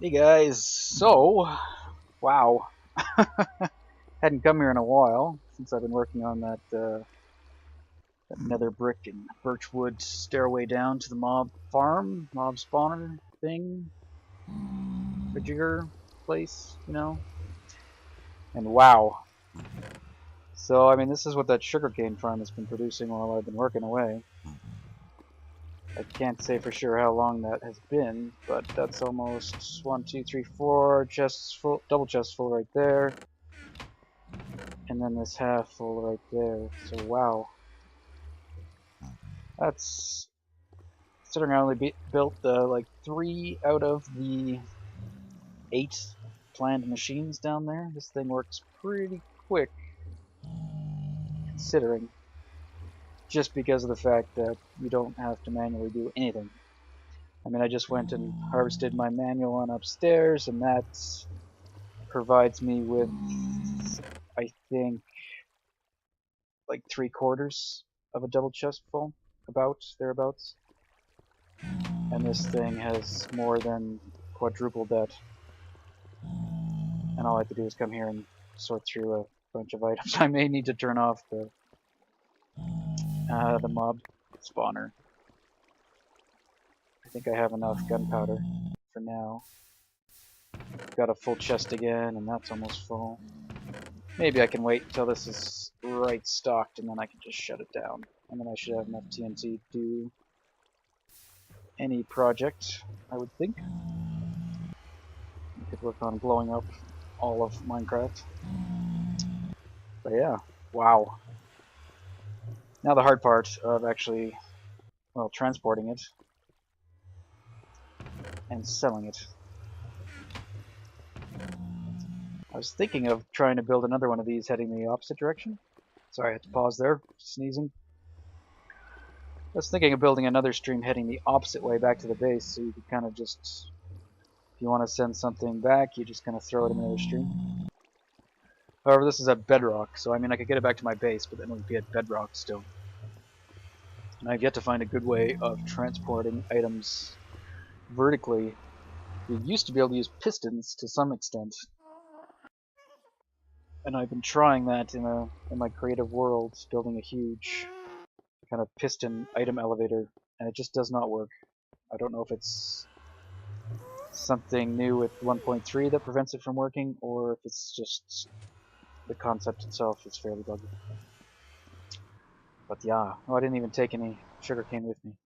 Hey guys, so, wow, hadn't come here in a while since I've been working on that nether brick and birchwood stairway down to the mob farm, mob spawner thing, majigger place, you know, and wow. So, I mean, this is what that sugarcane farm has been producing while I've been working away. I can't say for sure how long that has been, but that's almost 1, 2, 3, 4 chests full, double chests full right there. And then this half full right there. So wow, that's considering I only built like 3 out of the 8 planned machines down there. This thing works pretty quick, considering, just because of the fact that you don't have to manually do anything. I mean, I just went and harvested my manual one upstairs, and that provides me with, I think, like 3/4 of a double chest full, about thereabouts. And this thing has more than quadrupled that. And all I have to do is come here and sort through a bunch of items. I may need to turn off the mob spawner. I think I have enough gunpowder for now. Got a full chest again, and that's almost full. Maybe I can wait until this is right stocked, and then I can just shut it down. And then I should have enough TNT to do any project, I would think. I could work on blowing up all of Minecraft. But yeah, wow. Now the hard part of actually, well, transporting it and selling it. I was thinking of trying to build another one of these heading the opposite direction. Sorry, I had to pause there, sneezing. I was thinking of building another stream heading the opposite way back to the base, so you could kind of just, if you want to send something back, you just kind of throw it in another stream. However, this is at bedrock, so I mean I could get it back to my base, but then it would be at bedrock still. And I've yet to find a good way of transporting items vertically. We used to be able to use pistons to some extent, and I've been trying that in my creative world, building a huge kind of piston item elevator, and it just does not work. I don't know if it's something new with 1.3 that prevents it from working, or if it's just the concept itself is fairly buggy. But yeah, oh, I didn't even take any sugarcane with me.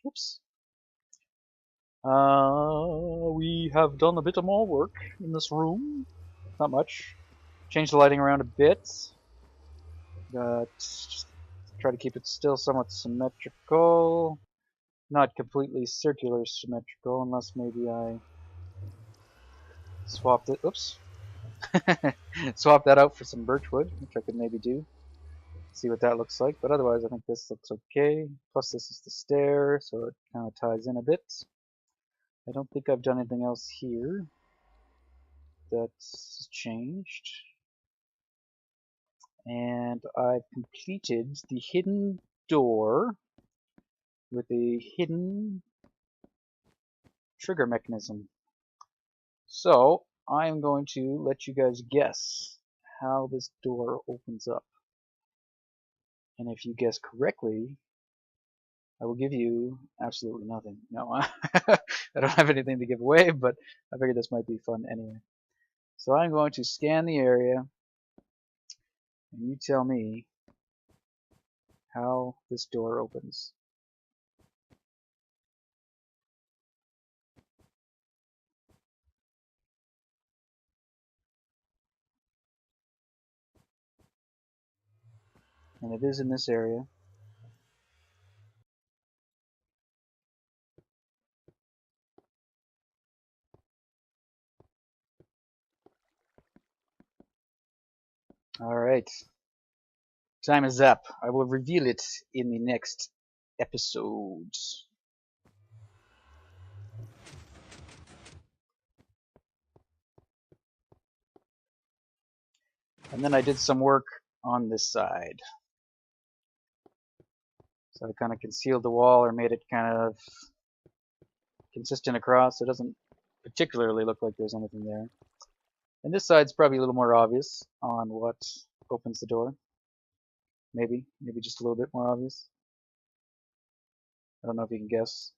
Oops. We have done a bit of more work in this room. Not much. Changed the lighting around a bit. But try to keep it still somewhat symmetrical. Not completely circular symmetrical, unless maybe I swapped it. Oops. Swap that out for some birchwood, which I could maybe do. See what that looks like. But otherwise, I think this looks okay. Plus, this is the stair, so it kind of ties in a bit. I don't think I've done anything else here that's changed. And I've completed the hidden door with a hidden trigger mechanism. So I'm going to let you guys guess how this door opens up. And if you guess correctly, I will give you absolutely nothing. No, I don't have anything to give away, but I figured this might be fun anyway. So I'm going to scan the area, and you tell me how this door opens. And it is in this area. Alright. Time is up. I will reveal it in the next episode. And then I did some work on this side. So I kind of concealed the wall or made it kind of consistent across so it doesn't particularly look like there's anything there. And this side's probably a little more obvious on what opens the door. Maybe just a little bit more obvious. I don't know if you can guess.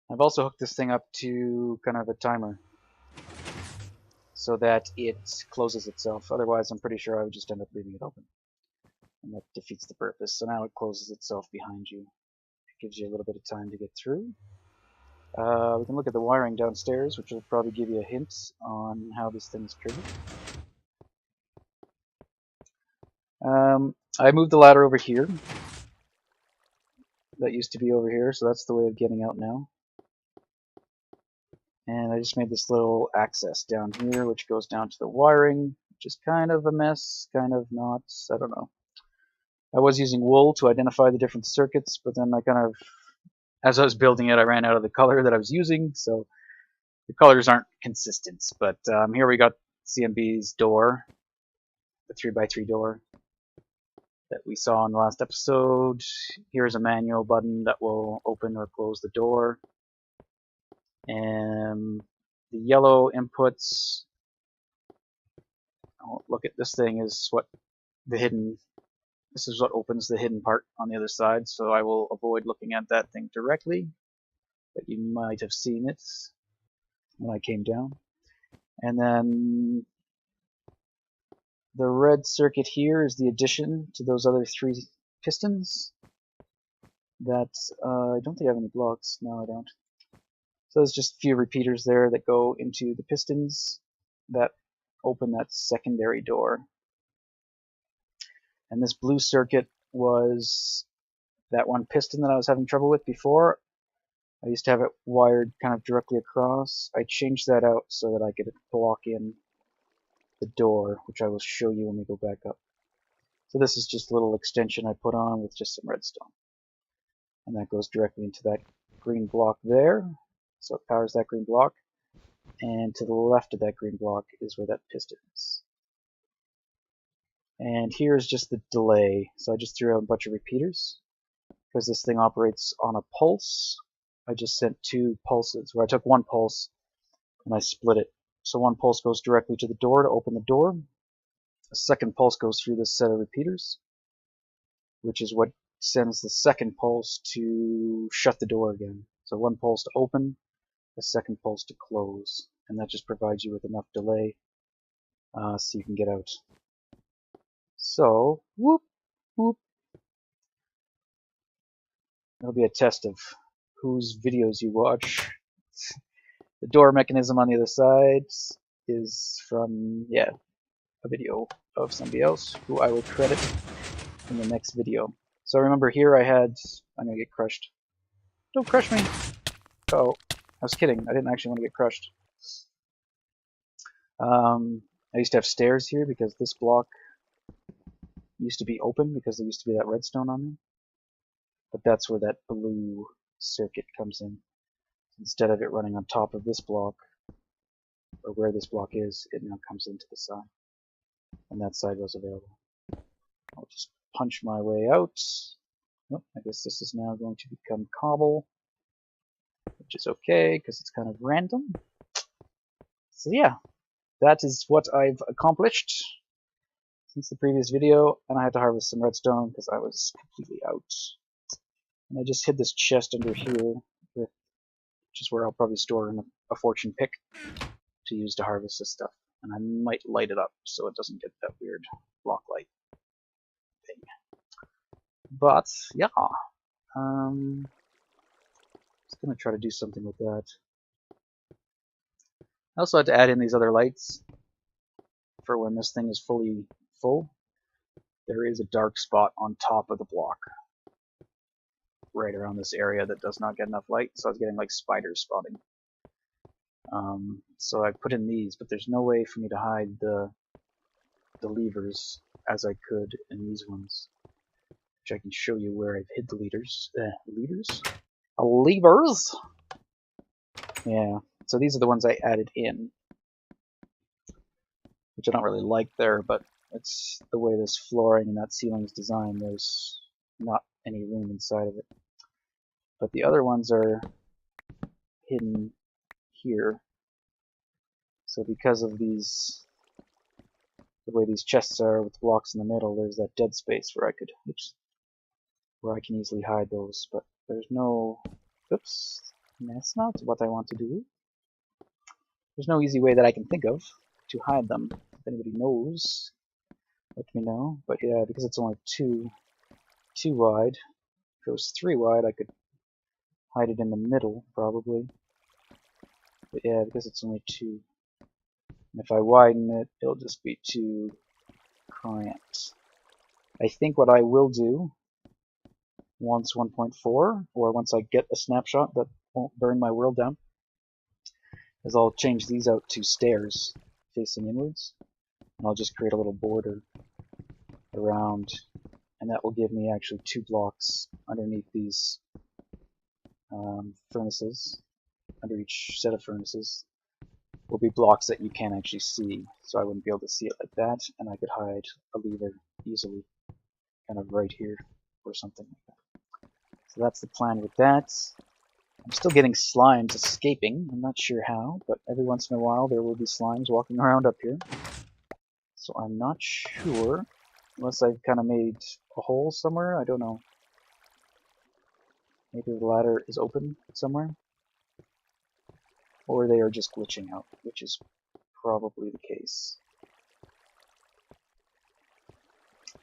I've also hooked this thing up to kind of a timer so that it closes itself. Otherwise, I'm pretty sure I would just end up leaving it open. And that defeats the purpose. So now it closes itself behind you. It gives you a little bit of time to get through. We can look at the wiring downstairs, which will probably give you a hint on how this thing is triggered. I moved the ladder over here. That used to be over here, so that's the way of getting out now. And I just made this little access down here, which goes down to the wiring, which is kind of a mess, kind of not, I don't know. I was using wool to identify the different circuits, but then I kind of, as I was building it, I ran out of the color that I was using, so the colors aren't consistent. But here we got CMB's door, the 3x3 door that we saw in the last episode. Here's a manual button that will open or close the door. And the yellow inputs, oh, look at this thing, is what the hidden, this is what opens the hidden part on the other side, so I will avoid looking at that thing directly, but you might have seen it when I came down. And then the red circuit here is the addition to those other 3 pistons that, I don't think I have any blocks, no I don't. So there's just a few repeaters there that go into the pistons that open that secondary door. And this blue circuit was that one piston that I was having trouble with before. I used to have it wired kind of directly across. I changed that out so that I could block in the door, which I will show you when we go back up. So this is just a little extension I put on with just some redstone. And that goes directly into that green block there. So it powers that green block. And to the left of that green block is where that piston is. And here's just the delay. So I just threw out a bunch of repeaters. Because this thing operates on a pulse, I just sent 2 pulses, where I took 1 pulse and I split it. So 1 pulse goes directly to the door to open the door. A second pulse goes through this set of repeaters, which is what sends the second pulse to shut the door again. So 1 pulse to open, a second pulse to close. And that just provides you with enough delay so you can get out. So, whoop, whoop. That'll be a test of whose videos you watch. The door mechanism on the other side is from, yeah, a video of somebody else who I will credit in the next video. So remember here I had, I'm gonna get crushed. Don't crush me! Oh, I was kidding. I didn't actually want to get crushed. I used to have stairs here because this block used to be open because there used to be that redstone on there. But that's where that blue circuit comes in. Instead of it running on top of this block, or where this block is, it now comes into the side. And that side was available. I'll just punch my way out. Nope, I guess this is now going to become cobble, which is okay because it's kind of random. So yeah, that is what I've accomplished since the previous video, and I had to harvest some redstone because I was completely out. And I just hid this chest under here, which is where I'll probably store a fortune pick to use to harvest this stuff. And I might light it up so it doesn't get that weird block light thing. But yeah, I'm just gonna try to do something with that. I also had to add in these other lights for when this thing is fully full. There is a dark spot on top of the block right around this area that does not get enough light, so I was getting like spiders spotting. So I put in these, but there's no way for me to hide the levers as I could in these ones, which I can show you where I've hid the levers. Levers. Yeah. So these are the ones I added in, which I don't really like there, but it's the way this flooring and that ceiling is designed. There's not any room inside of it. but the other ones are hidden here. So because of these, the way these chests are with blocks in the middle, there's that dead space where I could, where I can easily hide those. But there's no, oops, that's not what I want to do. There's no easy way that I can think of to hide them. If anybody knows, let me know. But yeah, because it's only two wide. If it was 3 wide, I could hide it in the middle, probably. But yeah, because it's only 2. And if I widen it, it'll just be too cramped. I think what I will do, once 1.4, or once I get a snapshot that won't burn my world down, is I'll change these out to stairs facing inwards. And I'll just create a little border around, and that will give me actually 2 blocks underneath these furnaces. Under each set of furnaces will be blocks that you can't actually see, so I wouldn't be able to see it like that, and I could hide a lever easily, kind of right here or something like that. So that's the plan with that. I'm still getting slimes escaping. I'm not sure how, but every once in a while there will be slimes walking around up here. So I'm not sure, unless I've kind of made a hole somewhere. I don't know. Maybe the ladder is open somewhere. Or they are just glitching out, which is probably the case.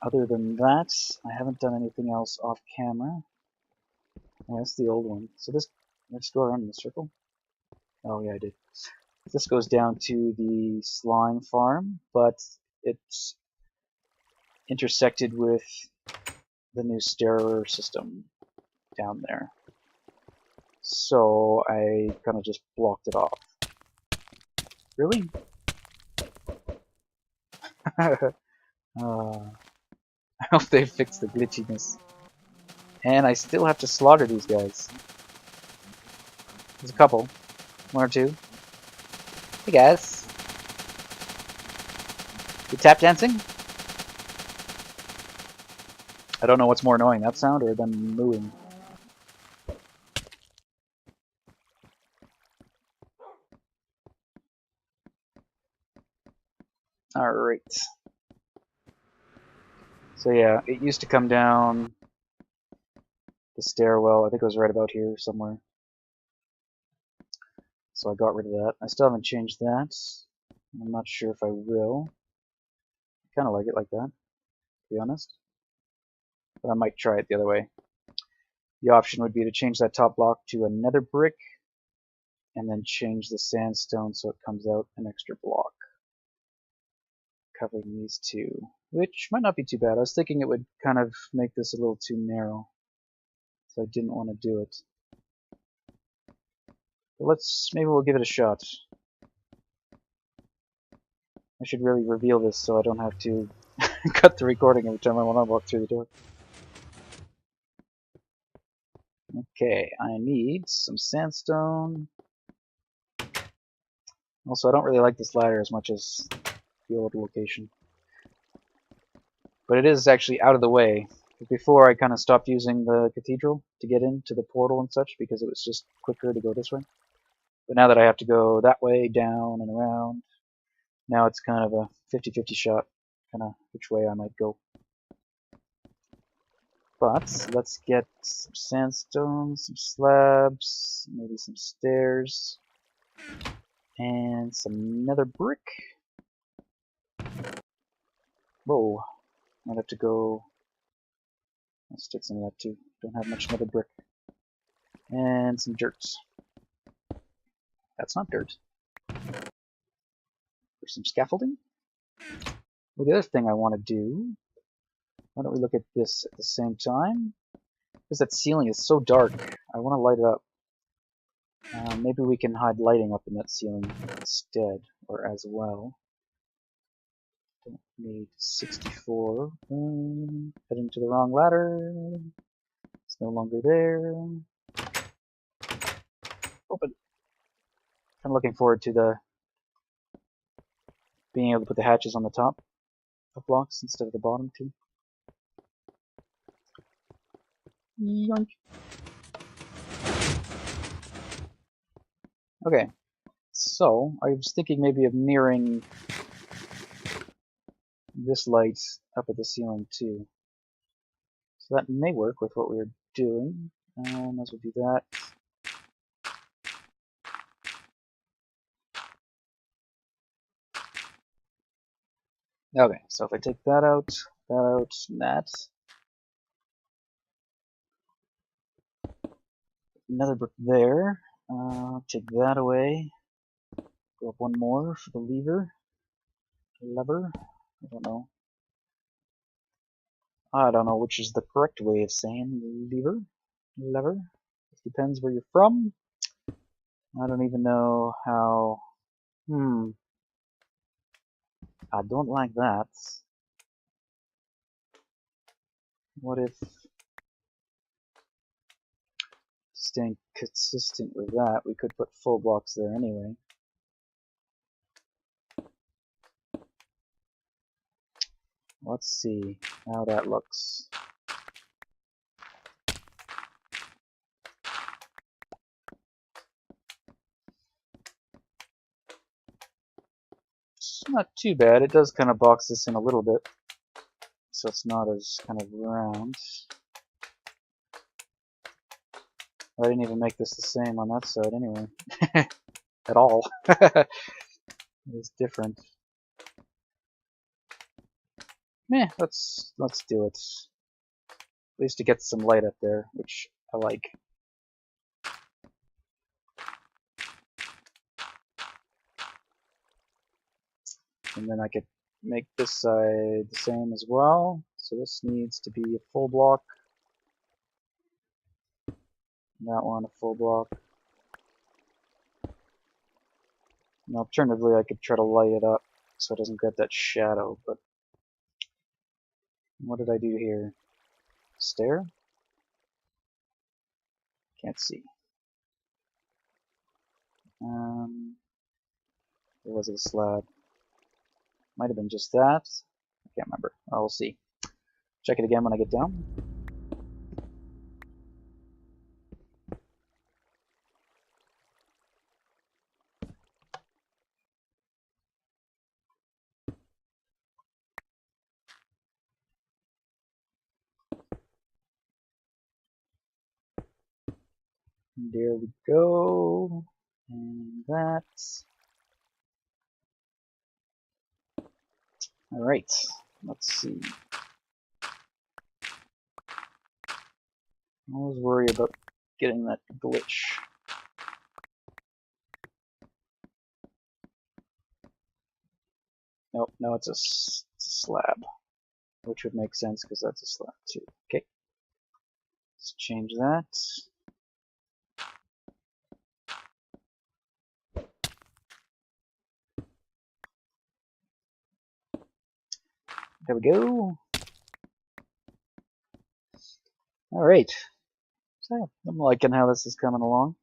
Other than that, I haven't done anything else off camera. Oh, that's the old one. So this, let's go around in a circle. Oh yeah, I did. This goes down to the slime farm, but it's intersected with the new stair system down there. So I kind of just blocked it off. Really? I hope they fix the glitchiness. And I still have to slaughter these guys. There's a couple. 1 or 2. Hey guys. You tap dancing? I don't know what's more annoying, that sound or them mooing. Alright. So yeah, it used to come down the stairwell. I think it was right about here somewhere. So I got rid of that. I still haven't changed that. I'm not sure if I will. I kind of like it like that, to be honest. But I might try it the other way. The option would be to change that top block to a nether brick, and then change the sandstone so it comes out an extra block, covering these 2, which might not be too bad. I was thinking it would kind of make this a little too narrow, so I didn't want to do it. But maybe we'll give it a shot. I should really reveal this so I don't have to cut the recording every time I want to walk through the door. Okay, I need some sandstone. Also, I don't really like this ladder as much as the old location. But it is actually out of the way. Before, I kind of stopped using the cathedral to get into the portal and such because it was just quicker to go this way. But now that I have to go that way, down and around, now it's kind of a 50-50 shot, kind of which way I might go. But let's get some sandstone, some slabs, maybe some stairs, and some nether brick. Whoa, might have to go. Let's stick some of that too. Don't have much nether brick. And some dirt. That's not dirt. For some scaffolding. Well, the other thing I want to do, why don't we look at this at the same time? Because that ceiling is so dark, I want to light it up. Maybe we can hide lighting up in that ceiling instead, or as well. Don't need 64. Heading to the wrong ladder. It's no longer there. Open. I'm looking forward to the being able to put the hatches on the top of blocks instead of the bottom too. Yoink. Okay, so I was thinking maybe of mirroring this light up at the ceiling too. So that may work with what we were doing. As we do that. Okay, so if I take that out, that, another brick there. Take that away. Go up one more for the lever. I don't know. I don't know which is the correct way of saying lever. It depends where you're from. I don't even know how. I don't like that. What if staying consistent with that, we could put full blocks there anyway. Let's see how that looks. It's not too bad. It does kind of box this in a little bit, so it's not as kind of round. I didn't even make this the same on that side anyway. At all. It is different. Meh, let's do it. At least it gets some light up there, which I like. And then I could make this side the same as well. So this needs to be a full block. And that one a full block. And alternatively, I could try to light it up so it doesn't get that shadow. But what did I do here? Stair? Can't see. Or was it a slab? Might have been just that. I can't remember. Oh, we'll see. Check it again when I get down. And there we go. And that. Alright, let's see. I always worry about getting that glitch. Nope, no, it's a slab, which would make sense because that's a slab too. Okay, let's change that. There we go. Alright, so I'm liking how this is coming along.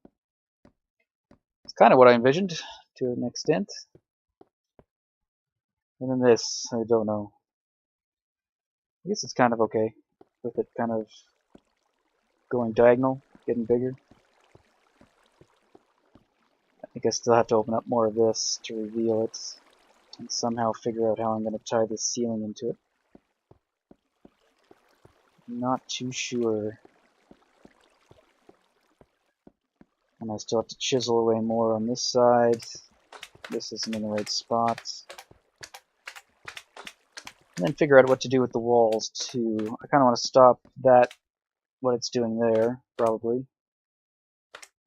It's kind of what I envisioned to an extent. And then this, I don't know. I guess it's kind of okay with it kind of going diagonal, getting bigger. I think I still have to open up more of this to reveal it and somehow figure out how I'm going to tie this ceiling into it. Not too sure. And I still have to chisel away more on this side. This isn't in the right spot. And then figure out what to do with the walls too. I kind of want to stop that, what it's doing there, probably.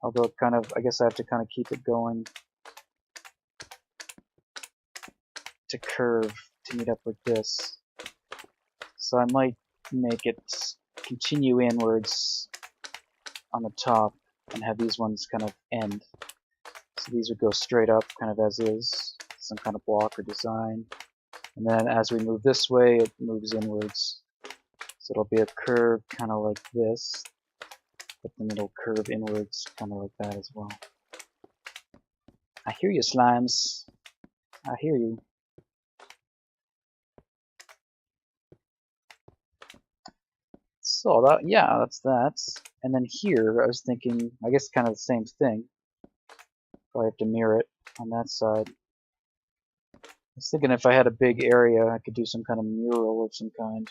Although kind of, I guess I have to kind of keep it going to curve to meet up with this. So I might make it continue inwards on the top and have these ones kind of end. So these would go straight up kind of as is, some kind of block or design. And then as we move this way, it moves inwards. So it'll be a curve kind of like this, but then it'll curve inwards kind of like that as well. I hear you, slimes. I hear you. So that, yeah, that's that. And then here, I was thinking, I guess kind of the same thing. Probably have to mirror it on that side. I was thinking if I had a big area, I could do some kind of mural of some kind.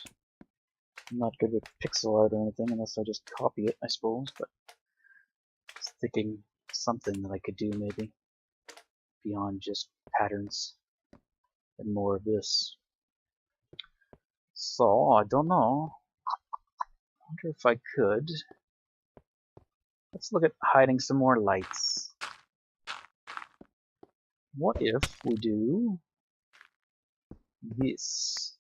I'm not good with pixel art or anything, unless I just copy it, I suppose, but I was thinking something that I could do maybe beyond just patterns and more of this. So, I don't know. I wonder if I could. Let's look at hiding some more lights. What if we do this?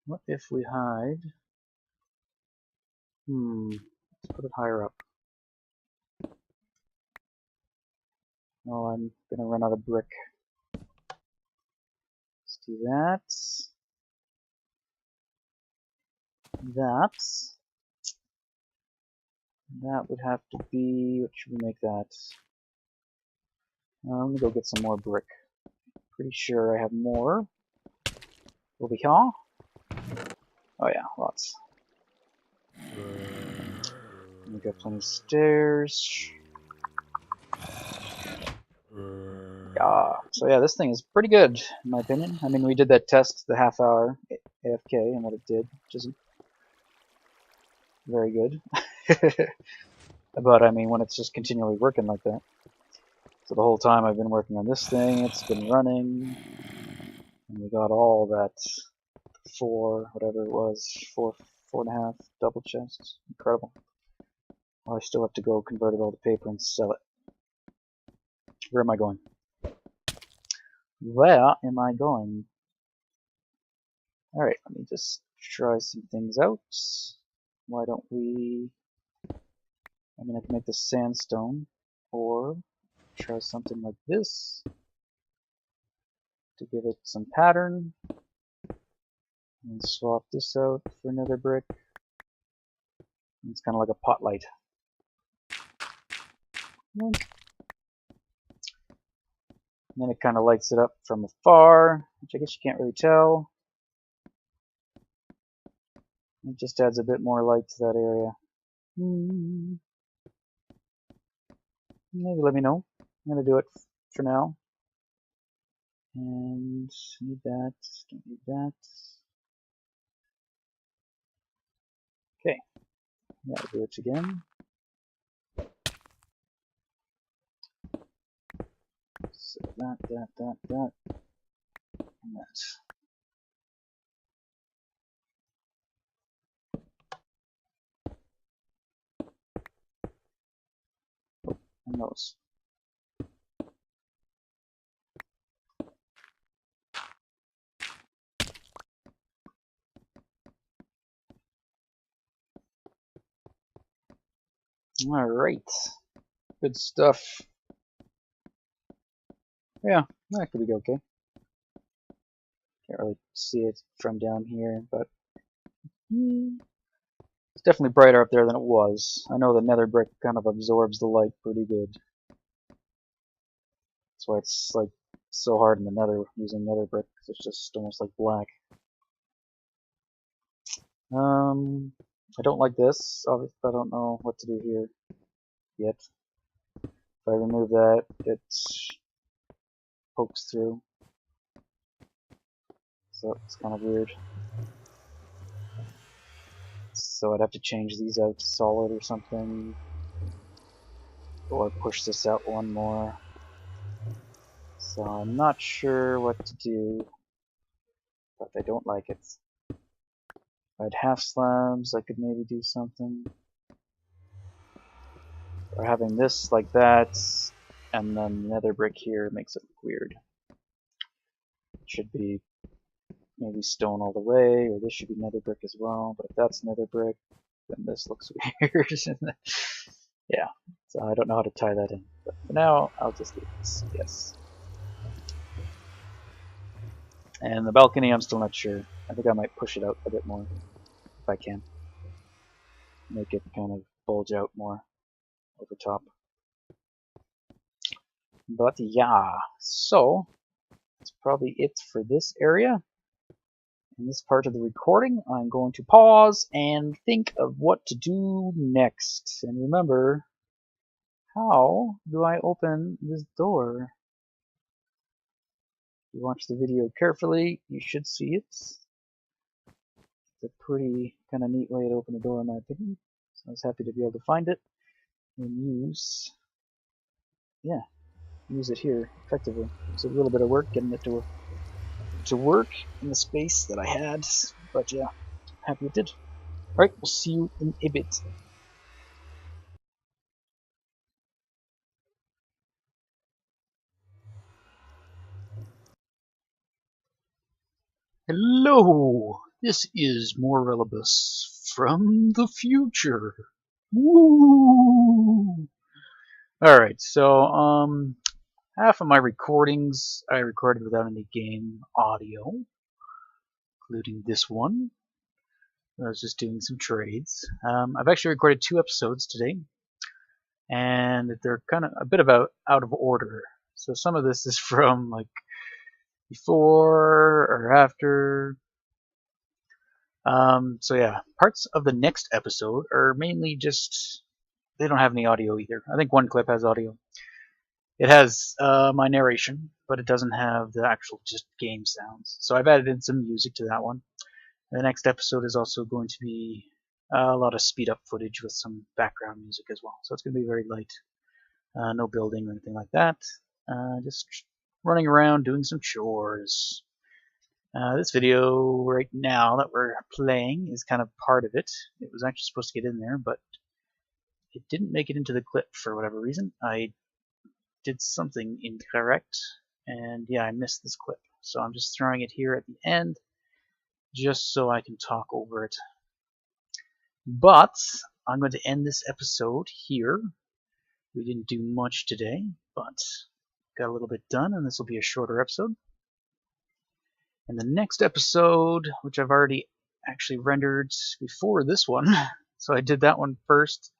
What if we hide? Let's put it higher up. Oh, I'm gonna run out of brick. Let's do that. That would have to be, what should we make that? I'm gonna go get some more brick. Pretty sure I have more over here. Oh yeah, lots. We got plenty of stairs. Yeah, so yeah, this thing is pretty good, in my opinion. I mean, we did that test, the half hour AFK, and what it did, which isn't very good. But I mean, when it's just continually working like that. So the whole time I've been working on this thing, it's been running, and we got all that whatever it was, four and a half double chests. Incredible. Well, I still have to go convert it all to paper and sell it. Where am I going? Where am I going? Alright, let me just try some things out. Why don't we... I mean, I can make this sandstone, or try something like this to give it some pattern, and swap this out for another brick. It's kind of like a pot light. And then it kind of lights it up from afar, which I guess you can't really tell. It just adds a bit more light to that area. Maybe let me know. I'm going to do it for now. And need that, don't need that. Okay, that'll do it again. So that, and that. Oh, and those. Alright, good stuff. Yeah, that could be okay. Can't really see it from down here, but it's definitely brighter up there than it was. I know the nether brick kind of absorbs the light pretty good. That's why it's like so hard in the nether using nether brick, because it's just almost like black. I don't like this. Obviously, I don't know what to do here yet. If I remove that, it pokes through. So it's kind of weird. So I'd have to change these out to solid or something. Or push this out one more. So I'm not sure what to do. But I don't like it. If I had half slabs, I could maybe do something. Or having this like that, and then nether brick here makes it look weird. It should be maybe stone all the way, or this should be nether brick as well, but if that's nether brick, then this looks weird. Yeah, so I don't know how to tie that in. But for now, I'll just leave this, yes. And the balcony, I'm still not sure. I think I might push it out a bit more, if I can. Make it kind of bulge out more over top. But yeah, so that's probably it for this area. In this part of the recording, I'm going to pause and think of what to do next. And remember, how do I open this door? If you watch the video carefully, you should see it. It's a pretty kind of neat way to open a door, in my opinion. So I was happy to be able to find it and use it here effectively. It was a little bit of work getting it to work in the space that I had, but yeah, happy it did. Alright, we'll see you in a bit. Hello, this is Morilibus from the future. Woo! Alright, so half of my recordings I recorded without any game audio, including this one. I was just doing some trades. I've actually recorded 2 episodes today, and they're kind of a bit about out of order. So some of this is from like before or after. So yeah, parts of the next episode are mainly just, they don't have any audio either. I think one clip has audio. It has my narration, but it doesn't have the actual just game sounds. So I've added in some music to that one. The next episode is also going to be a lot of speed up footage with some background music as well. So it's going to be very light. No building or anything like that. Just running around doing some chores. This video right now that we're playing is kind of part of it. It was actually supposed to get in there, but it didn't make it into the clip for whatever reason. I did something incorrect, and yeah, I missed this clip. So I'm just throwing it here at the end, just so I can talk over it. But I'm going to end this episode here. We didn't do much today, but got a little bit done, and this will be a shorter episode. And the next episode, which I've already actually rendered before this one, so I did that one first,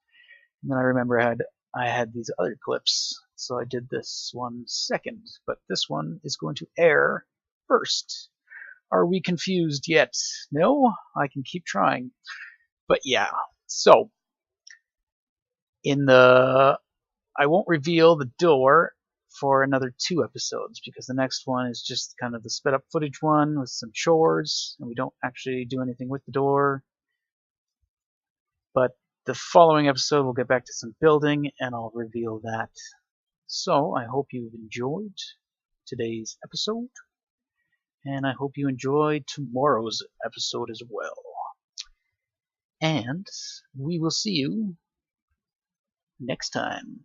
and then I remember I had these other clips, so I did this one second, but this one is going to air first. Are we confused yet? No? I can keep trying. But yeah, so I won't reveal the door for another 2 episodes, because the next one is just kind of the sped up footage one with some chores, and we don't actually do anything with the door. But the following episode we'll get back to some building, and I'll reveal that. So I hope you've enjoyed today's episode, and I hope you enjoy tomorrow's episode as well. And we will see you next time.